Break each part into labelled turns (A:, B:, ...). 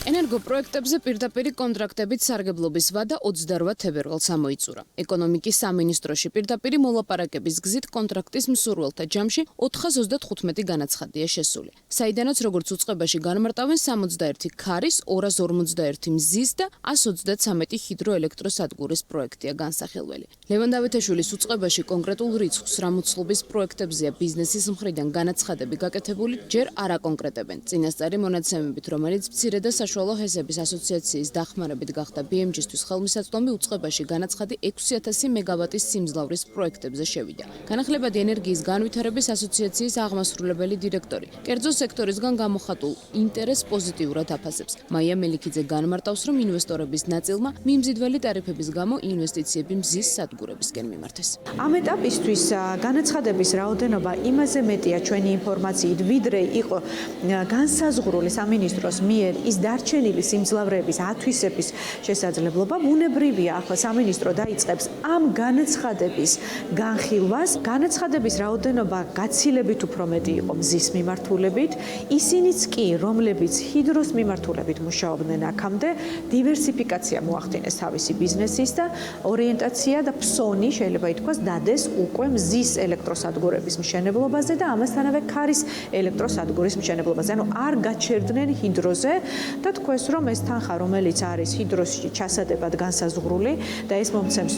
A: ენერგოპროექტებზე პირდაპირი კონტრაქტებით სარგებლობის ვადა 28 თებერვალს ამოიწურა. ეკონომიკის სამინისტროში პირდაპირი მოლაპარაკების გზით კონტრაქტის მსურველთა ჯამში 435 განაცხადია შესული. საიდანაც როგორც უწყებაში განმარტავენ 61 ქარის, 241 მზის და 133 ჰიდროელექტროსადგურის პროექტია განსახილველი. ლევან დავითაშვილის უწყებაში კონკრეტულ რიცხვს რა მოცულობის პროექტებზეა ბიზნესის მხრიდან განაცხადები გაკეთებული, ჯერ არ აკონკრეტებენ. წინასწარი მონაცემებით, რომელიც მცირე და საშუალო ჰესების ასოციაციის დახმარებით გახდა BMG-ისთვის ხელმისაწვდომი, უწყებაში განაცხადი 6000 მეგავატის სიმძლავრის პროექტებზე შევიდა. განახლებადი ენერგიის განვითარების ასოციაციის აღმასრულებელი დირექტორი კერძო სექტორისგან გამოხატულ ინტერესს პოზიტიურად აფასებს. მაია მელიქიძე განმარტავს, რომ ინვესტორების ნაწილმა მიმზიდველი ტარიფების გამო ინვესტიციები მზის სადგურებისკენ მიმართეს.
B: ამ ეტაპისთვის განაცხადების რაოდენობა იმაზე მეტია ჩვენი ინფორმაციით, ვიდრე იყო განსაზღვრული სამინისტროს მიერ ის დარჩენილი სიმძლავრეების ათვისების შესაძლებლობა. ბუნებრივია, ახლა სამინისტრო დაიწყებს ამ განაცხადების განხილვას. განაცხადების რაოდენობა გაცილებით უფრო მეტი იყო მზის მიმართულებით. ისინიც კი, რომლებიც ჰიდროს მიმართულებით მუშაობდნენ აქამდე, დივერსიფიკაცია მოახდინეს თავისი ბიზნესის და ორიენტაცია და ფსონი, შეიძლება ითქვას, დადეს უკვე მზის ელექტროსადგურების მშენებლობაზე და ამასთანავე ქარის ელექტროსადგურის მშენებლობაზე. ანუ არ გაჩერდნენ ჰიდროზე და თქვენს, რომ ეს თანხა, რომელიც არის ჰიდროსში ჩასადებად განსაზღვრული და ეს მომცემს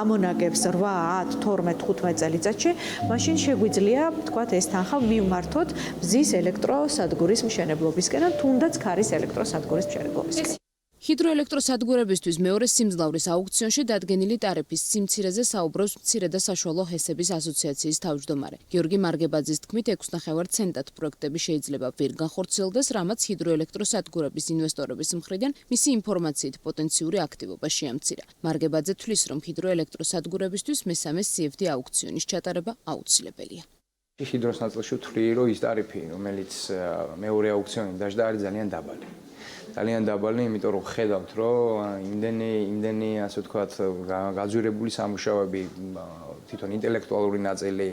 B: ამონაგებს 8, 10, 12, 15 წელიწადში, მაშინ შეგვიძლია, თქვათ, ეს თანხა მივმართოთ მზის ელექტროსადგურის მშენებლობისკენ ან თუნდაც ქარის ელექტროსადგურის მშენებლობისკენ.
A: ჰიდროელექტროსადგურებისთვის მეორე სიმძლავრის აუქციონში დადგენილი ტარიფის სიმცირეზე საუბრობს მცირე და საშუალო ჰესების ასოციაციის თავმჯდომარე. გიორგი მარგებაძის თქმით, 6,5 ცენტად პროექტები შეიძლება ვერ განხორციელდეს, რამაც ჰიდროელექტროსადგურების ინვესტორების მხრიდან მისი ინფორმაციით პოტენციური აქტივობა შეამცირა. მარგებაძე თვლის, რომ ჰიდროელექტროსადგურებისთვის მესამე CFD აუქციონის ჩატარება აუცილებელია.
C: ჰიდროს ნაწილში ვთვლი, რომ ის ტარიფი, რომელიც მეორე აუქციონი დაждდა, არის ძალიან დაბალი. ძალიან დაბალი, იმიტომ რომ ხედავთ, რომ იმდენი ასე ვთქვათ, გაძვირებული სამუშაოები, თვითონ ინტელექტუალური ნაწილი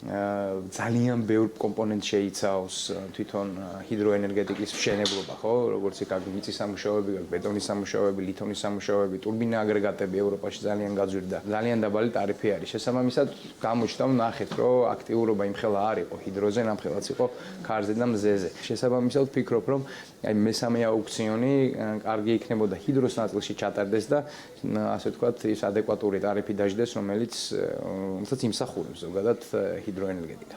C: ძალიან ბევრ კომპონენტს შეიცავს, თვითონ ჰიდროენერგეტიკის მშენებლობა, ხო, როგორც იქ აქვს მიწის სამუშაოები, ბეტონის სამუშაოები, ლითონის სამუშაოები, ტურბინა აგრეგატები ევროპაში ძალიან გაძვირდა. ძალიან დაბალი ტარიფი არის. შესაბამისად, გამოჩნდა, ნახეთ, რომ აქტიურობა იმხელა არ იყო ჰიდროზე, ნამხელაც იყო ქარზე და მზეზე. შესაბამისად, ვფიქრობ, რომ აი მესამე აუქციონი კარგი იქნებოდა ჰიდროს ნაწილში ჩატარდეს და ასე ვთქვათ, ის ადეკვატური ტარიფი დაждდეს, რომელიც იმსახურებს ზოგადად ჰიდროენერგეტიკა.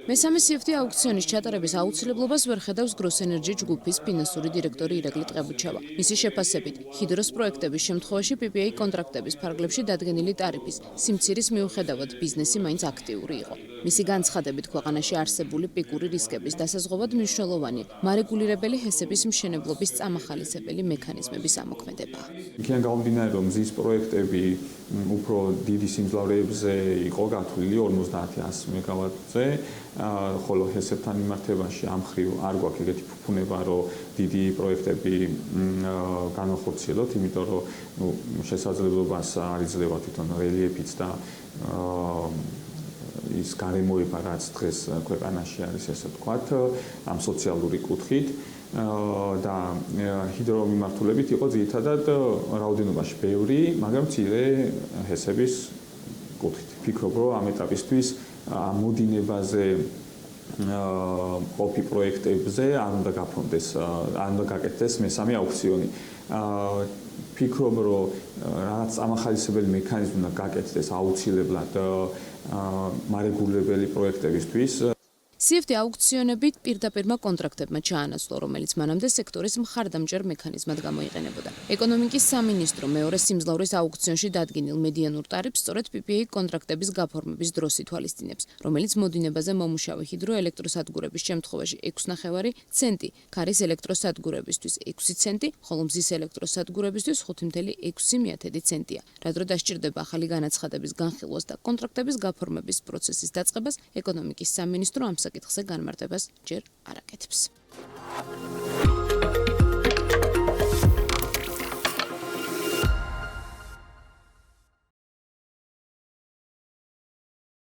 A: მესამე CFD აუქციონის ჩატარების აუცილებლობას ვერ ხედავს გროსენერჯი ჯგუფის ფინანსური დირექტორი ირაკლი ტყებუჩავა. მისი შეფასებით, ჰიდროს პროექტების შემთხვევაში PPA კონტრაქტების ფარგლებში დადგენილი ტარიფის სიმცირის მიუხედავად ბიზნესი მაინც აქტიური იყო. მისი განცხადებით, ქვეყანაში არსებული პიკური რისკების დასაზღვევად მნიშვნელოვანი მარეგულირებელი ჰესების მშენებლობის წამახალისებელი მექანიზმების ამოქმედებაა.
D: იქიდან გამომდინარე, რომ მზის პროექტები უფრო დიდი სიმძლავრეებზე იყო გათვლილი 50-100 მეგავატზე, ხოლო ჰესებთან მიმართებაში ამ მხრივ არ გვაქვს ეგეთი ფუფუნება, რომ დიდი პროექტები განახორციელოთ, იმიტომ რომ შესაძლებლობას არ იძლევა თვითონ რელიეფიც და ის გარემოება, რაც დღეს ქვეყანაში არის, ესე ვთქვათ, ამ სოციალური კუთხით და ჰიდრომიმართულებით იყო ძირითადად რაოდენობაში ბევრი, მაგრამ მცირე ჰესების კუთხით. ვფიქრობ, რომ ამ ეტაპისთვის მოდინებაზე ყოფი პროექტებზე არ უნდა გაფრონდეს, არ უნდა გაკეთდეს მესამე აუქციონი. ვფიქრობ, რომ რაღაც ამახალისებელი მექანიზმი უნდა გაკეთდეს აუცილებლად მარეგულირებელი პროექტებისთვის.
A: CFD აუქციონებით პირდაპირმა კონტრაქტებმა ჩაანაცვლა, რომელიც მანამდე სექტორის მხარდამჭერ მექანიზმად გამოიყენებოდა. ეკონომიკის სამინისტრო მეორე სიმძლავრის აუქციონში დადგენილ მედიანურ ტარიფს სწორედ PPA კონტრაქტების გაფორმების დროს ითვალისწინებს, რომელიც მოდინებაზე მომუშავე ჰიდროელექტროსადგურების შემთხვევაში 6,5 ცენტი, ქარის ელექტროსადგურებისთვის 6 ცენტი, ხოლო მზის ელექტროსადგურებისთვის 5,6 ცენტია. რა დრო დასჭირდება ახალი განაცხადების განხილვას და კონტრაქტების გაფორმების პროცესის დაწყებას, ეკონომიკის სამინისტრო ამ საკითხზე განმარტებას ჯერ არ აკეთებს.